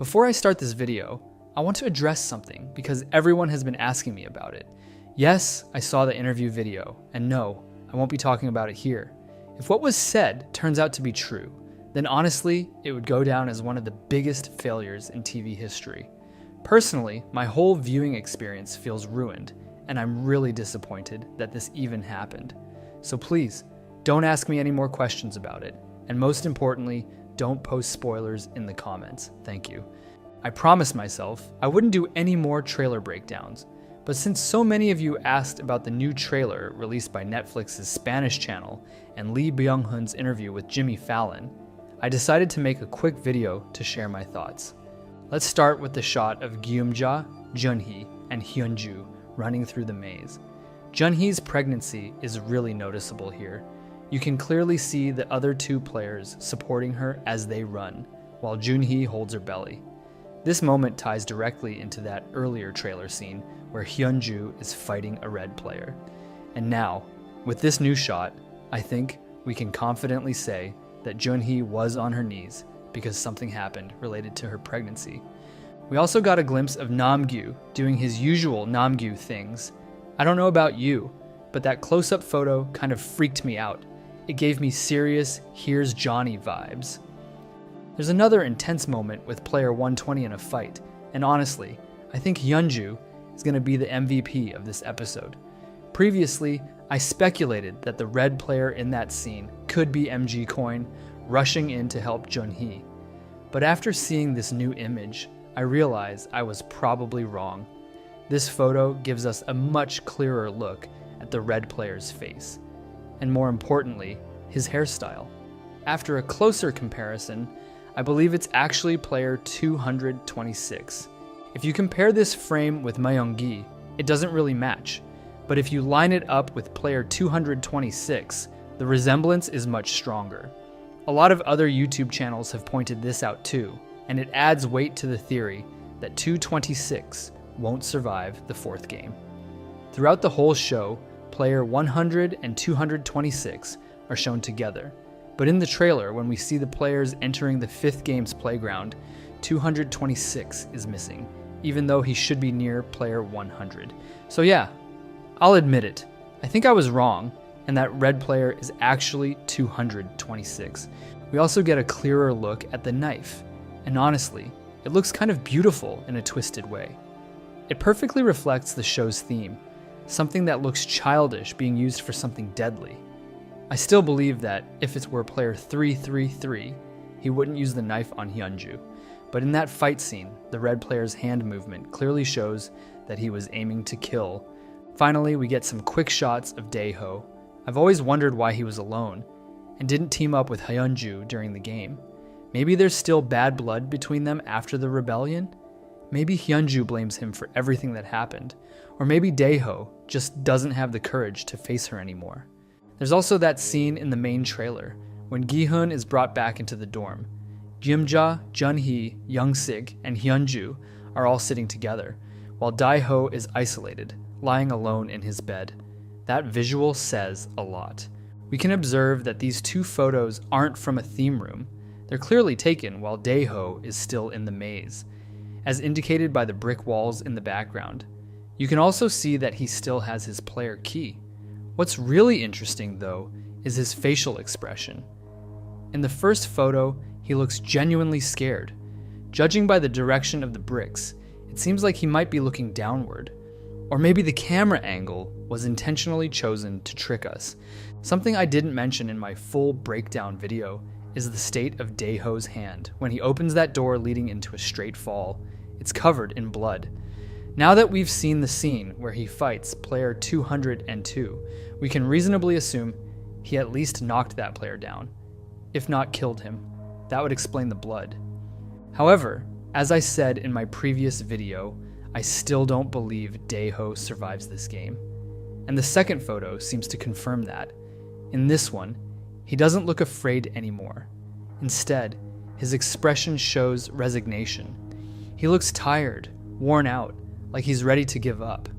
Before I start this video, I want to address something because everyone has been asking me about it. Yes, I saw the interview video, and no, I won't be talking about it here. If what was said turns out to be true, then honestly, it would go down as one of the biggest failures in TV history. Personally, my whole viewing experience feels ruined, and I'm really disappointed that this even happened. So please, don't ask me any more questions about it, and most importantly, don't post spoilers in the comments. Thank you. I promised myself I wouldn't do any more trailer breakdowns, but since so many of you asked about the new trailer released by Netflix's Spanish channel and Lee Byung-hun's interview with Jimmy Fallon, I decided to make a quick video to share my thoughts. Let's start with the shot of Gyum-ja, Junhee, and Hyunju running through the maze. Junhee's pregnancy is really noticeable here. You can clearly see the other two players supporting her as they run, while Junhee holds her belly. This moment ties directly into that earlier trailer scene where Hyunju is fighting a red player. And now, with this new shot, I think we can confidently say that Junhee was on her knees because something happened related to her pregnancy. We also got a glimpse of Namgyu doing his usual Namgyu things. I don't know about you, but that close-up photo kind of freaked me out. It gave me serious "Here's Johnny" vibes. There's another intense moment with player 120 in a fight, and honestly, I think Hyunju is going to be the MVP of this episode. Previously, I speculated that the red player in that scene could be MG Coin rushing in to help Junhee. But after seeing this new image, I realized I was probably wrong. This photo gives us a much clearer look at the red player's face, and more importantly, his hairstyle. After a closer comparison, I believe it's actually player 226. If you compare this frame with Myung-gi, it doesn't really match, but if you line it up with player 226, the resemblance is much stronger. A lot of other YouTube channels have pointed this out too, and it adds weight to the theory that 226 won't survive the fourth game. Throughout the whole show, player 100 and 226 are shown together, but in the trailer, when we see the players entering the fifth game's playground, 226 is missing, even though he should be near player 100. So yeah, I'll admit it. I think I was wrong, and that red player is actually 226. We also get a clearer look at the knife, and honestly, it looks kind of beautiful in a twisted way. It perfectly reflects the show's theme, something that looks childish being used for something deadly. I still believe that if it were player 333, he wouldn't use the knife on Hyunju, but in that fight scene, the red player's hand movement clearly shows that he was aiming to kill. Finally, we get some quick shots of Daeho. I've always wondered why he was alone, and didn't team up with Hyunju during the game. Maybe there's still bad blood between them after the rebellion? Maybe Hyunju blames him for everything that happened, or maybe Daeho just doesn't have the courage to face her anymore. There's also that scene in the main trailer, when Gi-hun is brought back into the dorm. Gyum-ja, Junhee, Young-sig, and Hyunju are all sitting together, while Daeho is isolated, lying alone in his bed. That visual says a lot. We can observe that these two photos aren't from a theme room. They're clearly taken while Daeho is still in the maze, as indicated by the brick walls in the background. You can also see that he still has his player key. What's really interesting, though, is his facial expression. In the first photo, he looks genuinely scared. Judging by the direction of the bricks, it seems like he might be looking downward. Or maybe the camera angle was intentionally chosen to trick us. Something I didn't mention in my full breakdown video is the state of Daeho's hand. When he opens that door leading into a straight fall, it's covered in blood. Now that we've seen the scene where he fights player 202, we can reasonably assume he at least knocked that player down, if not killed him. That would explain the blood. However, as I said in my previous video, I still don't believe Daeho survives this game. And the second photo seems to confirm that. In this one, he doesn't look afraid anymore. Instead, his expression shows resignation. He looks tired, worn out, like he's ready to give up.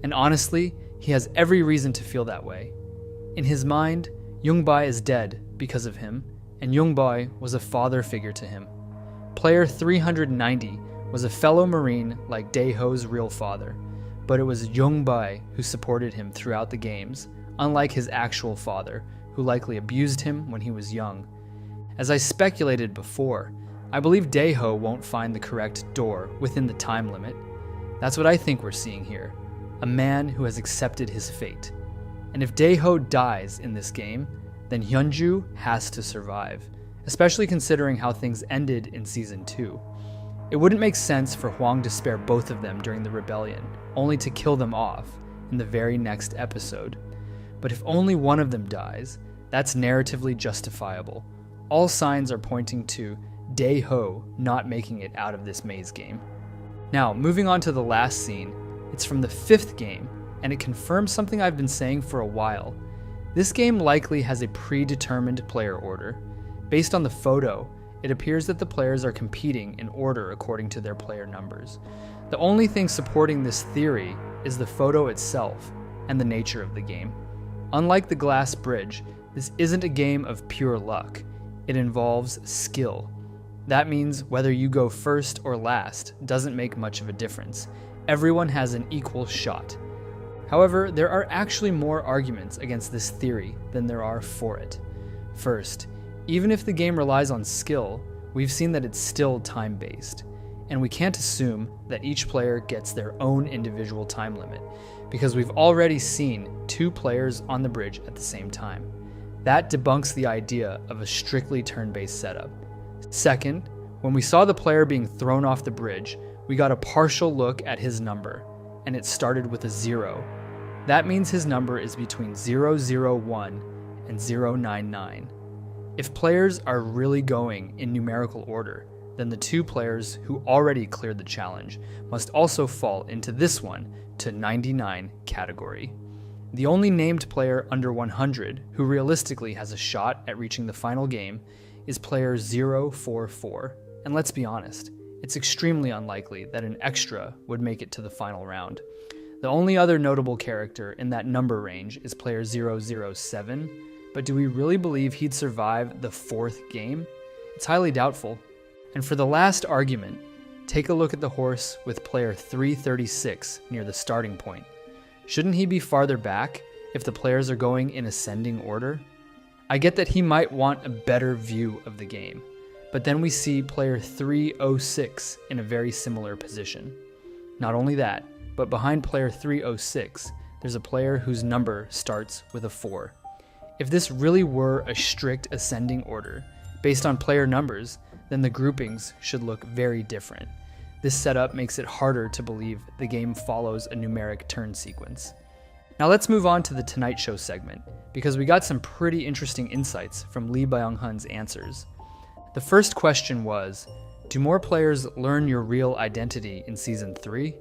And honestly, he has every reason to feel that way. In his mind, Yoongbye is dead because of him, and Yoongbye was a father figure to him. Player 390 was a fellow Marine like Daeho's real father, but it was Yongbai who supported him throughout the games, unlike his actual father, who likely abused him when he was young. As I speculated before, I believe Daeho won't find the correct door within the time limit. That's what I think we're seeing here, a man who has accepted his fate. And if Daeho dies in this game, then Hyunju has to survive, especially considering how things ended in Season 2. It wouldn't make sense for Hwang to spare both of them during the rebellion, only to kill them off in the very next episode. But if only one of them dies, that's narratively justifiable. All signs are pointing to Daeho not making it out of this maze game. Now, moving on to the last scene, it's from the 5th game, and it confirms something I've been saying for a while. This game likely has a predetermined player order. Based on the photo, it appears that the players are competing in order according to their player numbers. The only thing supporting this theory is the photo itself and the nature of the game. Unlike the glass bridge, this isn't a game of pure luck. It involves skill. That means whether you go first or last doesn't make much of a difference. Everyone has an equal shot. However, there are actually more arguments against this theory than there are for it. First, even if the game relies on skill, we've seen that it's still time-based, and we can't assume that each player gets their own individual time limit, because we've already seen 2 players on the bridge at the same time. That debunks the idea of a strictly turn-based setup. Second, when we saw the player being thrown off the bridge, we got a partial look at his number, and it started with a 0. That means his number is between 001 and 099. If players are really going in numerical order, then the 2 players who already cleared the challenge must also fall into this one to 99 category. The only named player under 100 who realistically has a shot at reaching the final game is player 044. And let's be honest, it's extremely unlikely that an extra would make it to the final round. The only other notable character in that number range is player 007, but do we really believe he'd survive the 4th game? It's highly doubtful. And for the last argument, take a look at the horse with player 336 near the starting point. Shouldn't he be farther back if the players are going in ascending order? I get that he might want a better view of the game, but then we see player 306 in a very similar position. Not only that, but behind player 306, there's a player whose number starts with a 4. If this really were a strict ascending order, based on player numbers, then the groupings should look very different. This setup makes it harder to believe the game follows a numeric turn sequence. Now let's move on to the Tonight Show segment, because we got some pretty interesting insights from Lee Byung-hun's answers. The first question was, do more players learn your real identity in Season 3?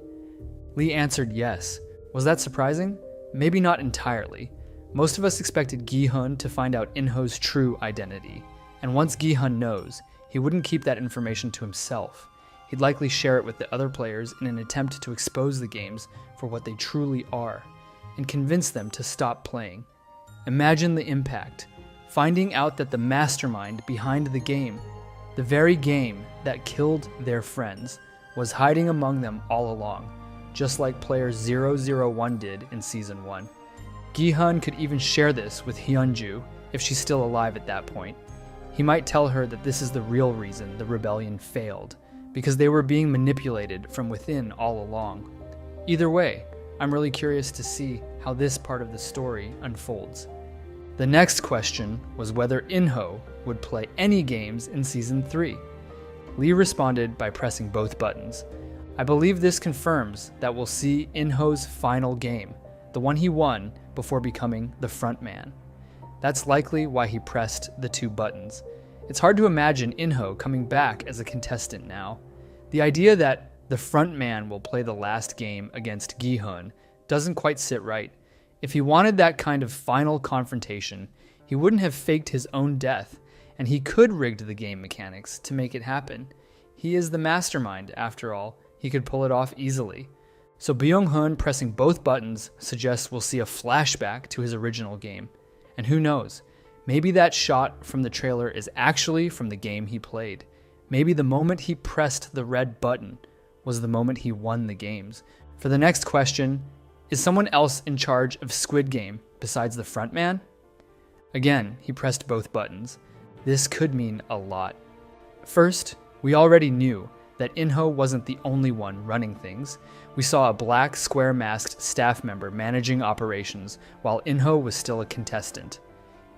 Lee answered yes. Was that surprising? Maybe not entirely. Most of us expected Gi-hun to find out In-ho's true identity, and once Gi-hun knows, he wouldn't keep that information to himself. He'd likely share it with the other players in an attempt to expose the games for what they truly are, and convince them to stop playing. Imagine the impact, finding out that the mastermind behind the game, the very game that killed their friends, was hiding among them all along, just like player 001 did in Season 1. Gi-hun could even share this with Hyunju if she's still alive at that point. He might tell her that this is the real reason the rebellion failed, because they were being manipulated from within all along. Either way, I'm really curious to see how this part of the story unfolds. The next question was whether In-ho would play any games in Season 3. Lee responded by pressing both buttons. I believe this confirms that we'll see In-ho's final game, the one he won before becoming the front man. That's likely why he pressed the 2 buttons. It's hard to imagine In-ho coming back as a contestant now. The idea that the front man will play the last game against Gi-hun doesn't quite sit right. If he wanted that kind of final confrontation, he wouldn't have faked his own death, and he could rig the game mechanics to make it happen. He is the mastermind, after all. He could pull it off easily. So Byung-hun pressing both buttons suggests we'll see a flashback to his original game. And who knows, maybe that shot from the trailer is actually from the game he played. Maybe the moment he pressed the red button was the moment he won the games. For the next question, is someone else in charge of Squid Game besides the front man? Again, he pressed both buttons. This could mean a lot. First, we already knew that Inho wasn't the only one running things. We saw a black square-masked staff member managing operations while Inho was still a contestant.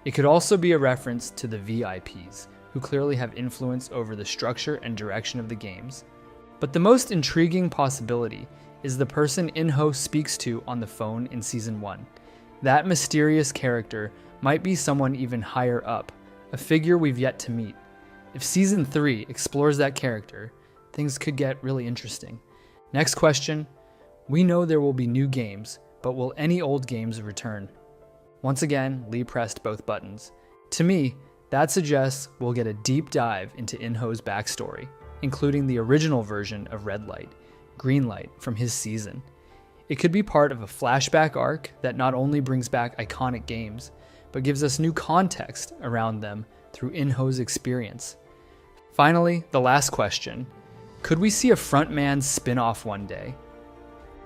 It could also be a reference to the VIPs, who clearly have influence over the structure and direction of the games. But the most intriguing possibility is the person Inho speaks to on the phone in Season 1. That mysterious character might be someone even higher up, a figure we've yet to meet. If Season 3 explores that character, things could get really interesting. Next question, we know there will be new games, but will any old games return? Once again, Lee pressed both buttons. To me, that suggests we'll get a deep dive into Inho's backstory, including the original version of Red Light, Green Light from his season. It could be part of a flashback arc that not only brings back iconic games, but gives us new context around them through Inho's experience. Finally, the last question. Could we see a Frontman spin-off one day?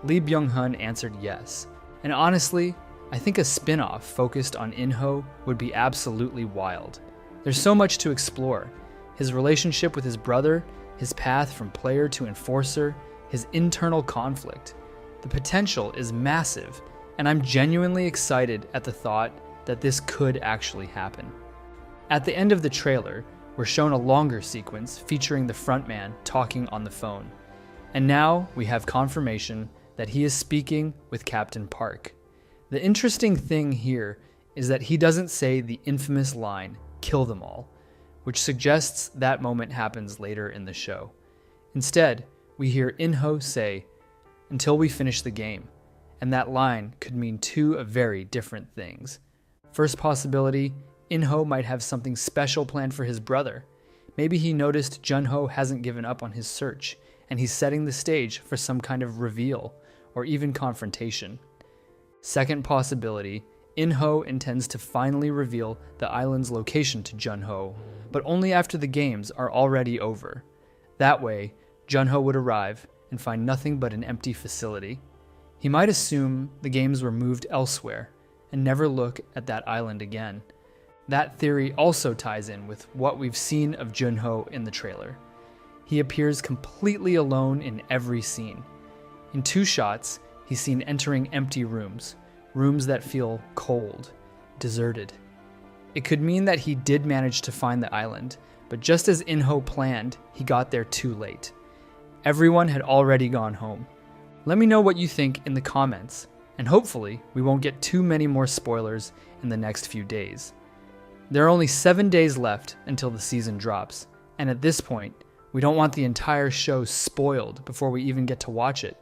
Lee Byung-hun answered yes. And honestly, I think a spin-off focused on Inho would be absolutely wild. There's so much to explore. His relationship with his brother, his path from player to enforcer, his internal conflict. The potential is massive, and I'm genuinely excited at the thought that this could actually happen. At the end of the trailer, we're shown a longer sequence featuring the frontman talking on the phone. And now we have confirmation that he is speaking with Captain Park. The interesting thing here is that he doesn't say the infamous line, "Kill them all," which suggests that moment happens later in the show. Instead, we hear Inho say, "Until we finish the game," and that line could mean two very different things. First possibility, Inho might have something special planned for his brother. Maybe he noticed Junho hasn't given up on his search, and he's setting the stage for some kind of reveal, or even confrontation. Second possibility, Inho intends to finally reveal the island's location to Junho, but only after the games are already over. That way, Junho would arrive and find nothing but an empty facility. He might assume the games were moved elsewhere and never look at that island again. That theory also ties in with what we've seen of Junho in the trailer. He appears completely alone in every scene. In 2 shots, he's seen entering empty rooms that feel cold, deserted. It could mean that he did manage to find the island, but just as Inho planned, he got there too late. Everyone had already gone home. Let me know what you think in the comments, and hopefully we won't get too many more spoilers in the next few days. There are only 7 days left until the season drops, and at this point, we don't want the entire show spoiled before we even get to watch it.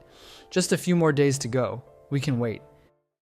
Just a few more days to go. We can wait.